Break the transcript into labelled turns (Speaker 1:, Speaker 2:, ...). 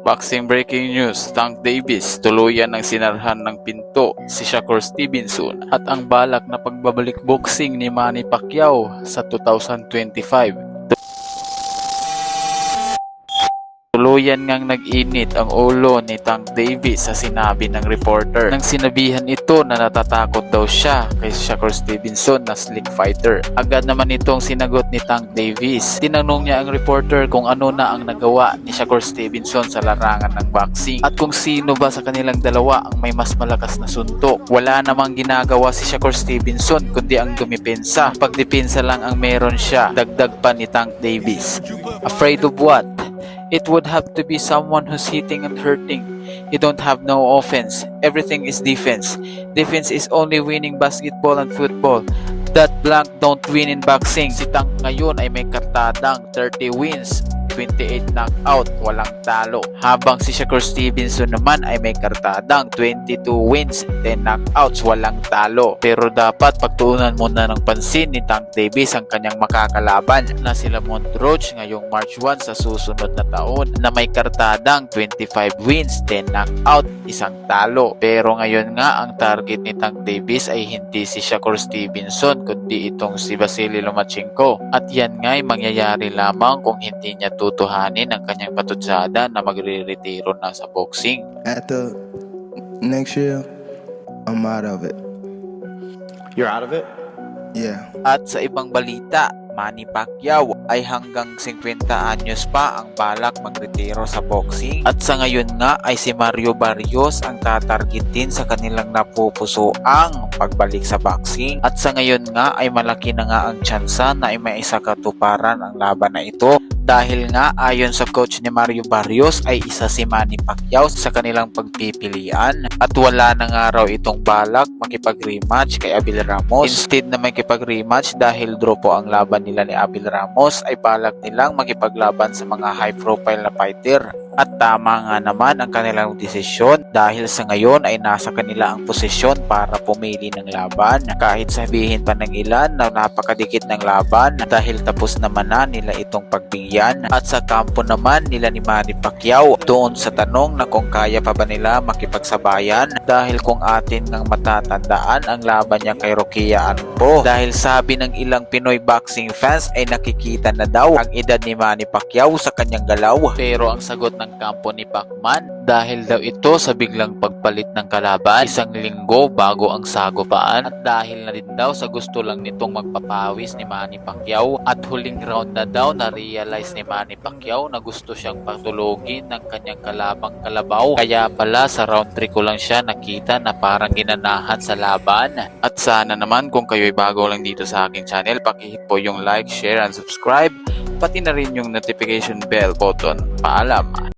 Speaker 1: Boxing breaking news, Tank Davis tuluyan ng sinarhan ng pinto si Shakur Stevenson at ang balak na pagbabalik boxing ni Manny Pacquiao sa 2025. Tuluyan ngang nag-init ang ulo ni Tank Davis sa sinabi ng reporter. Nang sinabihan ito na natatakot daw siya kay Shakur Stevenson na slick fighter. Agad naman itong sinagot ni Tank Davis. Tinanong niya ang reporter kung ano na ang nagawa ni Shakur Stevenson sa larangan ng boxing at kung sino ba sa kanilang dalawa ang may mas malakas na suntok. Wala namang ginagawa si Shakur Stevenson kundi ang dumipensa. Pagdepensa lang ang meron siya. Dagdag pa ni Tank Davis. Afraid of what? It would have to be someone who's hitting and hurting. You don't have no offense. Everything is defense. Defense is only winning basketball and football. That blank don't win in boxing. Si Tank ngayon ay may kartadang 30 wins, 28 knockout, walang talo. Habang si Shakur Stevenson naman ay may kartadang 22 wins, 10 knockouts, walang talo. Pero dapat pagtuunan muna ng pansin ni Tank Davis ang kanyang makakalaban na sila Montrose ngayong March 1 sa susunod na taon na may kartadang 25 wins, 10 knockout, isang talo. Pero ngayon nga ang target ni Tank Davis ay hindi si Shakur Stevenson kundi itong si Vasily Lomachenko. At yan nga ay mangyayari lamang kung hindi niya tutuhanin ang kanyang patutsada na magre-retiro na sa boxing.
Speaker 2: After next year, I'm out of it.
Speaker 3: You're out of it?
Speaker 2: Yeah.
Speaker 1: At sa ibang balita, Manny Pacquiao ay hanggang 50 anyos pa ang balak magretiro sa boxing. At sa ngayon nga ay si Mario Barrios ang tatargetin sa kanilang napupusoang pagbalik sa boxing. At sa ngayon nga ay malaki na nga ang tsansa na ay may isakatuparan ang laban na ito. Dahil nga ayon sa coach ni Mario Barrios ay isa si Manny Pacquiao sa kanilang pagpipilian at wala na nga raw itong balak makipag-rematch kay Abel Ramos. Instead na makipag-rematch dahil draw po ang laban nila ni Abel Ramos ay balak nilang makipaglaban sa mga high profile na fighter. At tama nga naman ang kanilang desisyon dahil sa ngayon ay nasa kanila ang posisyon para pumili ng laban. Kahit sabihin pa ng ilan na napakadikit ng laban dahil tapos naman na nila itong pagbigyan. At sa kampo naman nila ni Manny Pacquiao doon sa tanong na kung kaya pa ba nila makipagsabayan dahil kung atin ngang matatandaan ang laban niya kay Rokia Anpo. Dahil sabi ng ilang Pinoy boxing fans ay nakikita na daw ang edad ni Manny Pacquiao sa kanyang galaw. Pero ang sagot ng kampo ni Pacman dahil daw ito sa biglang pagpalit ng kalaban isang linggo bago ang sagupaan at dahil na din daw sa gusto lang nitong magpapawis ni Manny Pacquiao at huling round na daw na-realize ni Manny Pacquiao na gusto siyang patulogin ng kanyang kalabang kalabaw kaya pala sa round 3 ko lang siya nakita na parang ginanahan sa laban. At sana naman kung kayo'y bago lang dito sa aking channel, pakihit po yung like, share and subscribe pati na rin yung notification bell button. Paalam!